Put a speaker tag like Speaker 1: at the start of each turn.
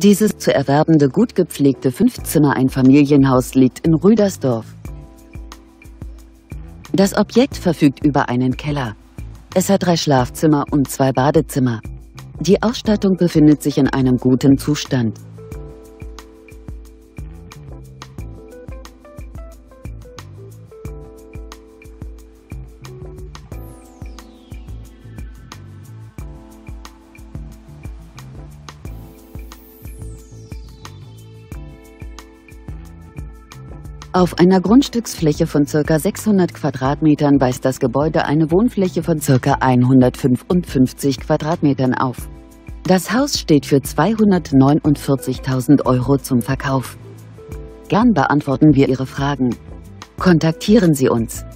Speaker 1: Dieses zu erwerbende gut gepflegte 5-Zimmer-Einfamilienhaus liegt in Rüdersdorf. Das Objekt verfügt über einen Keller. Es hat 3 Schlafzimmer und 2 Badezimmer. Die Ausstattung befindet sich in einem guten Zustand. Auf einer Grundstücksfläche von ca. 600 Quadratmetern weist das Gebäude eine Wohnfläche von ca. 155 Quadratmetern auf. Das Haus steht für 249.000 Euro zum Verkauf. Gern beantworten wir Ihre Fragen. Kontaktieren Sie uns.